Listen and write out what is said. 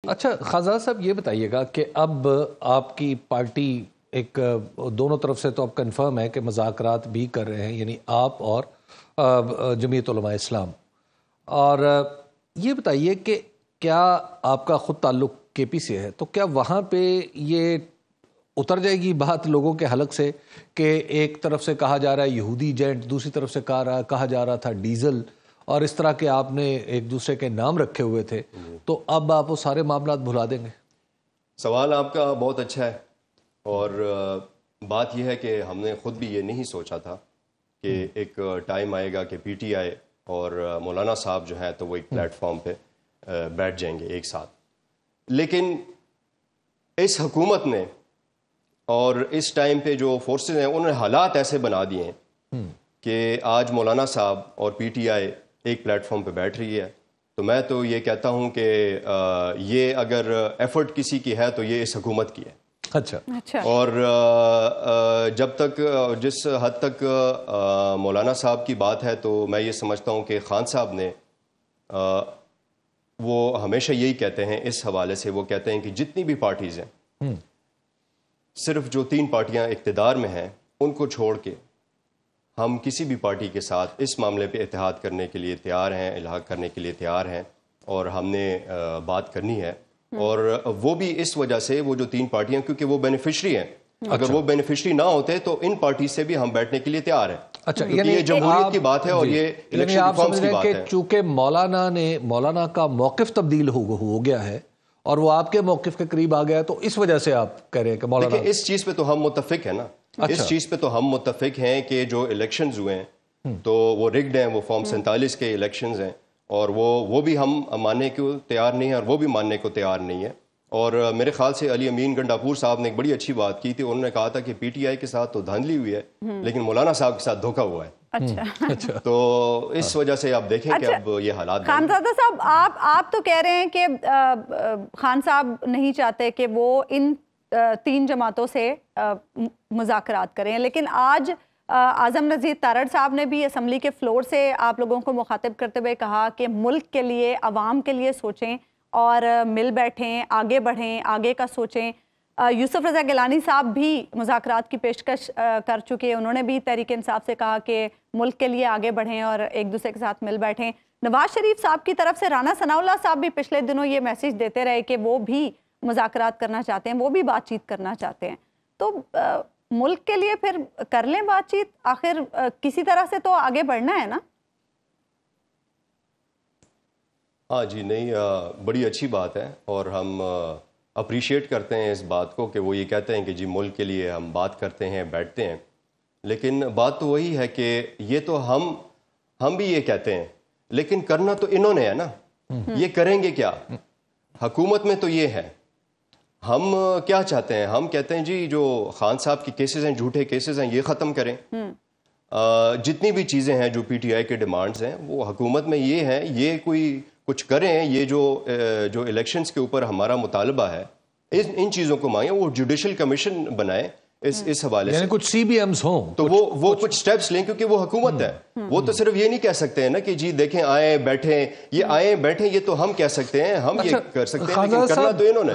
اچھا خان صاحب یہ بتائیے گا کہ اب آپ کی پارٹی ایک دونوں طرف سے تو اب کنفرم ہے کہ مذاکرات بھی کر رہے ہیں، یعنی آپ اور جمعیت علماء اسلام، اور یہ بتائیے کہ کیا آپ کا خود تعلق کے پی سے ہے، تو کیا وہاں پہ یہ اتر جائے گی بات لوگوں کے حلق سے کہ ایک طرف سے کہا جا رہا ہے یہودی ایجنٹ، دوسری طرف سے کہا جا رہا تھا ڈیزل، اور اس طرح کے آپ نے ایک دوسرے کے نام رکھے ہوئے تھے، تو اب آپ وہ سارے معاملات بھلا دیں گے؟ سوال آپ کا بہت اچھا ہے، اور بات یہ ہے کہ ہم نے خود بھی یہ نہیں سوچا تھا کہ ایک ٹائم آئے گا کہ پی ٹی آئی اور مولانا صاحب جو ہیں تو وہ ایک پلیٹ فارم پہ بیٹھ جائیں گے ایک ساتھ. لیکن اس حکومت نے اور اس ٹائم پہ جو فورسز ہیں انہوں نے حالات ایسے بنا دیے ہیں کہ آج مولانا صاحب اور پی ٹی آئی ایک پلیٹ فارم پہ بیٹھ رہی ہے. تو میں تو یہ کہتا ہوں کہ یہ اگر ایفرٹ کسی کی ہے تو یہ اس حکومت کی ہے. اچھا. اور جب تک جس حد تک مولانا صاحب کی بات ہے تو میں یہ سمجھتا ہوں کہ خان صاحب نے وہ ہمیشہ یہی کہتے ہیں اس حوالے سے، وہ کہتے ہیں کہ جتنی بھی پارٹیز ہیں صرف جو 3 پارٹیاں اقتدار میں ہیں ان کو چھوڑ کے ہم کسی بھی پارٹی کے ساتھ اس معاملے پہ اتحاد کرنے کے لیے تیار ہیں، الحاق کرنے کے لیے تیار ہیں، اور ہم نے بات کرنی ہے. اور وہ بھی اس وجہ سے وہ جو 3 پارٹیاں کیونکہ وہ بینیفیشری ہیں، اگر وہ بینیفیشری نہ ہوتے تو ان پارٹی سے بھی ہم بیٹھنے کے لیے تیار ہیں. اچھا، یعنی یہ جمہوریت کی بات ہے اور یہ الیکشن ریفارمز کی بات ہے. چونکہ مولانا کا موقف تبدیل ہو گیا ہے اور وہ آپ کے موقف کے قریب آ گیا، تو اس وجہ سے آپ کہہ رہے ہیں کہ مولانا، دیکھیں اس چیز پہ تو ہم متفق ہیں نا، اس چیز پہ تو ہم متفق ہیں کہ جو الیکشنز ہوئے ہیں تو وہ رگڈ ہیں، وہ فارم 47 کے الیکشنز ہیں، اور وہ بھی ہم ماننے کو تیار نہیں ہیں اور وہ بھی ماننے کو تیار نہیں ہے. اور میرے خیال سے علی امین گنڈاپور صاحب نے ایک بڑی اچھی بات کی تھی، انہوں نے کہا تھا کہ پی ٹی آئی کے ساتھ تو دھاندلی ہوئی ہے لیکن مولانا صاحب کے ساتھ دھوکہ ہوا ہے. اچھا. تو اس وجہ سے آپ دیکھیں کہ اب یہ حالات. خانزادہ صاحب آپ تو کہہ رہے ہیں کہ خان صاحب نہیں چاہتے کہ وہ ان 3 جماعتوں سے مذاکرات کریں، لیکن آج اعظم نذیر تارڑ صاحب نے بھی اسمبلی کے فلور سے آپ لوگوں کو مخاطب کرتے ہوئے کہا کہ ملک کے لیے، عوام کے لیے سوچیں اور مل بیٹھیں، آگے بڑھیں، آگے کا سوچیں. یوسف رضا گیلانی صاحب بھی مذاکرات کی پیشکش کر چکے، انہوں نے بھی تحریک انصاف سے کہا کہ ملک کے لیے آگے بڑھیں اور ایک دوسرے کے ساتھ مل بیٹھیں. نواز شریف صاحب کی طرف سے رانا ثناء اللہ صاحب بھی پچھلے دنوں یہ میسج دیتے رہے کہ وہ بھی مذاکرات کرنا چاہتے ہیں، وہ بھی بات چیت کرنا چاہتے ہیں. تو ملک کے لیے پھر کر لیں بات چیت، آخر کسی طرح سے تو آگے بڑھنا ہے نا. ہاں جی، نہیں بڑی اچھی بات ہے اور ہم اپریشیٹ کرتے ہیں اس بات کو کہ وہ یہ کہتے ہیں کہ جی ملک کے لیے ہم بات کرتے ہیں، بیٹھتے ہیں. لیکن بات تو وہی ہے کہ یہ تو ہم بھی یہ کہتے ہیں لیکن کرنا تو انہوں نے ہے نا. یہ کریں گے کیا؟ حکومت میں تو یہ ہے. ہم کیا چاہتے ہیں؟ ہم کہتے ہیں جی جو خان صاحب کی کیسز ہیں، جھوٹے کیسز ہیں، یہ ختم کریں. جتنی بھی چیزیں ہیں جو پی ٹی آئی کے ڈیمانڈز ہیں وہ حکومت میں یہ ہیں، یہ کوئی کچھ کریں. یہ جو الیکشنز کے اوپر ہمارا مطالبہ ہے ان چیزوں کو مانگیں، وہ جوڈیشل کمیشن بنائیں اس حوالے سے، یعنی کچھ سی بی ایمز ہوں تو وہ کچھ سٹیپس لیں، کیونکہ وہ حکومت ہے. وہ تو صرف یہ نہیں کہہ سکتے ہیں نا کہ جی دیکھیں آئیں بیٹھیں، یہ آئیں بیٹھیں یہ تو ہم کہہ سکتے ہیں، ہم یہ کر سکتے ہیں، لیکن کرنا تو انہوں نے.